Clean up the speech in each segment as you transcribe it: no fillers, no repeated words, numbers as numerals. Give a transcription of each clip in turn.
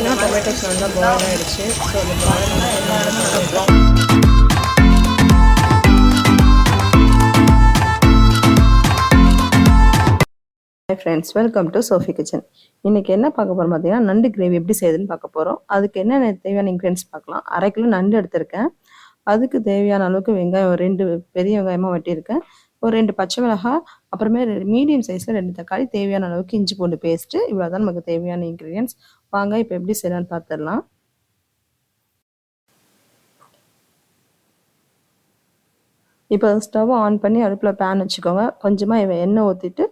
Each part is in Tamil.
பார்த்தீங்கன்னா டொமேட்டோஸ் நல்லா பாயில் ஆகிடுச்சு. ஸோ அந்த பாயில் பண்ணிக்கலாம். Hi friends, welcome to Sophie kitchen. இன்றைக்கி என்ன பார்க்க போகிறோம் பார்த்தீங்கன்னா, நண்டு கிரேவி எப்படி செய்யுதுன்னு பார்க்க போகிறோம். அதுக்கு என்னென்ன தேவையான இன்க்ரீடியன்ஸ் பார்க்கலாம். 1/2 கிலோ நண்டு எடுத்திருக்கேன். அதுக்கு தேவையான அளவுக்கு வெங்காயம் 2 பெரிய வெங்காயமாக வெட்டியிருக்கேன். ஒரு 2 பச்சை மிளகாய், அப்புறமே மீடியம் சைஸில் 2 தக்காளி, தேவையான அளவுக்கு இஞ்சி பூண்டு பேஸ்ட்டு. இவ்வளோ தான் நமக்கு தேவையான இன்க்ரீடியன்ஸ். வாங்க இப்போ எப்படி செய்யலான்னு பார்த்துடலாம். இப்போ ஸ்டவ் ஆன் பண்ணி அடுப்பில் பேன் வச்சுக்கோங்க. கொஞ்சமாக எண்ணெய் ஊற்றிட்டு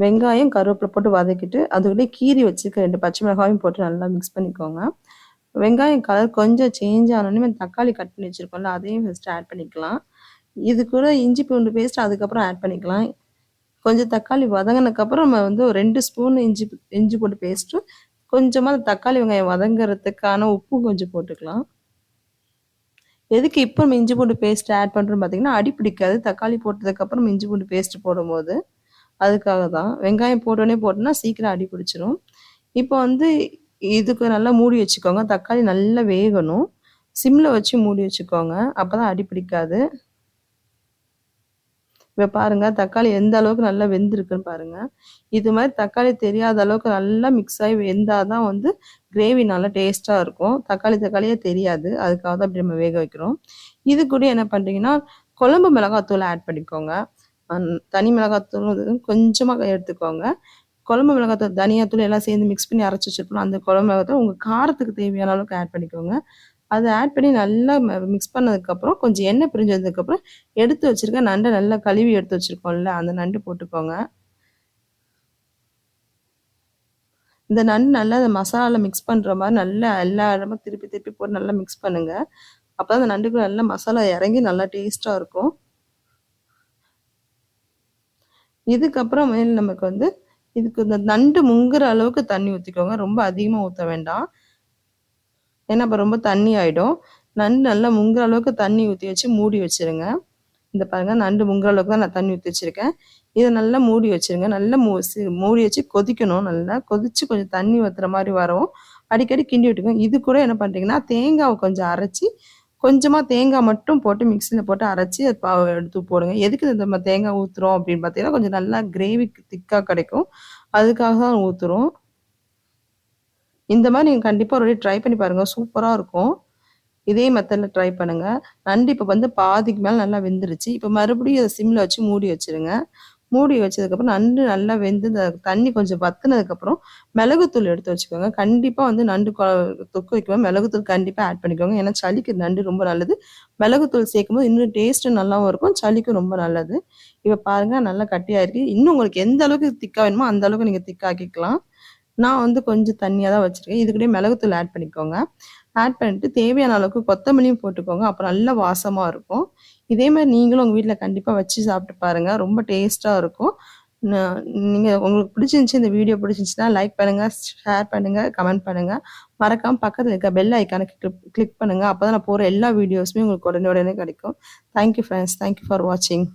வெங்காயம் கருவேப்பிலை போட்டு வதக்கிட்டு அதுக்குள்ளே கீரி வச்சுக்க 2 பச்சை மிளகாயும் போட்டு நல்லா மிக்ஸ் பண்ணிக்கோங்க. வெங்காயம் கலர் கொஞ்சம் சேஞ்ச் ஆனோடனே தக்காளி கட் பண்ணி வச்சுருக்கோம்ல, அதையும் ஃபஸ்ட்டு ஆட் பண்ணிக்கலாம். இது கூட இஞ்சி பூண்டு பேஸ்ட் அதுக்கப்புறம் ஆட் பண்ணிக்கலாம். கொஞ்சம் தக்காளி வதங்கினதுக்கப்புறம் நம்ம வந்து ஒரு 2 ஸ்பூன் இஞ்சி பூண்டு பேஸ்ட்டு, கொஞ்சமாக தக்காளி வெங்காயம் வதங்கிறதுக்கான உப்பும் கொஞ்சம் போட்டுக்கலாம். எதுக்கு இப்போ நம்ம இஞ்சி பூண்டு பேஸ்ட் ஆட் பண்ணுறோம் பார்த்தீங்கன்னா, அடி பிடிக்காது தக்காளி போட்டதுக்கப்புறம் இஞ்சி பூண்டு பேஸ்ட் போடும்போது. அதுக்காக தான். வெங்காயம் போட்டோன்னே போட்டோன்னா சீக்கிரம் அடி பிடிச்சிரும். இப்போ வந்து இதுக்கு நல்லா மூடி வச்சுக்கோங்க. தக்காளி நல்லா வேகணும். சிம்மில் வச்சு மூடி வச்சுக்கோங்க. அப்போ தான் அடி பிடிக்காது. இப்போ பாருங்கள் தக்காளி எந்த அளவுக்கு நல்லா வெந்திருக்குன்னு பாருங்கள். இது மாதிரி தக்காளி தெரியாத அளவுக்கு நல்லா மிக்ஸ் ஆகி வெந்தால் தான் வந்து கிரேவி நல்லா டேஸ்ட்டாக இருக்கும். தக்காளியே தெரியாது. அதுக்காக தான் இப்படி நம்ம வேக வைக்கிறோம். இது கூட என்ன பண்ணுறீங்கன்னா, குழம்பு மிளகாத்தூள் ஆட் பண்ணிக்கோங்க. தனி மிளகாத்தூள் கொஞ்சமாக எடுத்துக்கோங்க. குழம்பு மிளகாத்தூள், தனியாத்தூள் எல்லாம் சேர்ந்து மிக்ஸ் பண்ணி அரைச்சி வச்சுருப்போம். அந்த குழம்பு மிளகாத்தூள் உங்கள் காரத்துக்கு தேவையான அளவுக்கு ஆட் பண்ணிக்கோங்க. அதை ஆட் பண்ணி நல்லா மிக்ஸ் பண்ணதுக்கப்புறம் கொஞ்சம் எண்ணெய் பிரிஞ்சதுக்கப்புறம் எடுத்து வச்சுருக்க நண்டை நல்லா கழுவி எடுத்து வச்சுருக்கோம்ல, அந்த நண்டு போட்டுக்கோங்க. இந்த நண்டு நல்லா அந்த மசாலாவில் மிக்ஸ் பண்ணுற மாதிரி நல்லா எல்லா இடமும் திருப்பி திருப்பி போட்டு நல்லா மிக்ஸ் பண்ணுங்கள். அப்போ தான் அந்த நண்டுக்கு நல்லா மசாலா இறங்கி நல்லா டேஸ்ட்டாக இருக்கும். இதுக்கப்புறம் நமக்கு வந்து இதுக்கு இந்த நண்டு முங்குற அளவுக்கு தண்ணி ஊற்றிக்கோங்க. ரொம்ப அதிகமாக ஊற்ற வேண்டாம், ஏன்னா இப்போ ரொம்ப தண்ணி ஆகிடும். நண்டு நல்லா முங்குற அளவுக்கு தண்ணி ஊற்றி வச்சு மூடி வச்சுருங்க. இந்த பாருங்கள், நண்டு முங்குற அளவுக்கு தான் நான் தண்ணி ஊற்றி வச்சுருக்கேன். இதை நல்லா மூடி வச்சுருங்க. நல்லா மூடி வச்சு கொதிக்கணும். நல்லா கொதித்து கொஞ்சம் தண்ணி ஊற்றுற மாதிரி வரும். அடிக்கடி கிண்டி விட்டுக்கோங்க. இது கூட என்ன பண்ணுறீங்கன்னா, தேங்காவை கொஞ்சம் அரைச்சி, கொஞ்சமாக தேங்காய் மட்டும் போட்டு மிக்சியில் போட்டு அரைச்சி அது எடுத்து போடுங்க. எதுக்கு நம்ம தேங்காய் ஊற்றுறோம் அப்படின்னு பார்த்தீங்கன்னா, கொஞ்சம் நல்லா கிரேவிக்கு திக்காக கிடைக்கும். அதுக்காக தான் ஊற்றுறோம். இந்த மாதிரி நீங்கள் கண்டிப்பாக ஒரு ட்ரை பண்ணி பாருங்கள், சூப்பராக இருக்கும். இதே மெத்தடில் ட்ரை பண்ணுங்கள். நண்டு இப்போ வந்து பாதிக்கு மேலே நல்லா வெந்துருச்சு. இப்போ மறுபடியும் அதை சிம்மில் வச்சு மூடி வச்சுருங்க. மூடி வச்சதுக்கப்புறம் நண்டு நல்லா வெந்து இந்த தண்ணி கொஞ்சம் வற்றினதுக்கப்புறம் மிளகுத்தூள் எடுத்து வச்சுக்கோங்க. கண்டிப்பாக வந்து நண்டு தொக்கு வைக்கும்போது மிளகுத்தூள் கண்டிப்பாக ஆட் பண்ணிக்கோங்க. ஏன்னா சளிக்கு நண்டு ரொம்ப நல்லது. மிளகுத்தூள் சேர்க்கும்போது இன்னும் டேஸ்ட்டு நல்லாவும் இருக்கும், சளிக்கும் ரொம்ப நல்லது. இப்போ பாருங்கள் நல்லா கட்டியாயிருக்கு. இன்னும் உங்களுக்கு எந்த அளவுக்கு திக்காக வேணுமோ அந்த அளவுக்கு நீங்கள் திக்காக்கிக்கலாம். நான் வந்து கொஞ்சம் தண்ணியாக தான் வச்சுருக்கேன். இது கூட மிளகுத்தூள் ஆட் பண்ணிக்கோங்க. ஆட் பண்ணிட்டு தேவையான அளவுக்கு கொத்தமல்லியும் போட்டுக்கோங்க. அப்போ நல்ல வாசமாக இருக்கும். இதே மாதிரி நீங்களும் உங்கள் வீட்டில் கண்டிப்பாக வச்சு சாப்பிட்டு பாருங்கள், ரொம்ப டேஸ்ட்டாக இருக்கும். நீங்கள் உங்களுக்கு பிடிச்சிருந்துச்சி, இந்த வீடியோ பிடிச்சிருந்துச்சின்னா லைக் பண்ணுங்கள், ஷேர் பண்ணுங்கள், கமெண்ட் பண்ணுங்கள். மறக்காமல் பக்கத்தில் இருக்க பெல் ஐக்கானை கிளிக் பண்ணுங்கள். அப்போ தான் நான் போகிற எல்லா வீடியோஸுமே உங்களுக்கு உடனே கிடைக்கும். Thank you friends. தேங்க்யூ ஃபார் வாட்சிங்.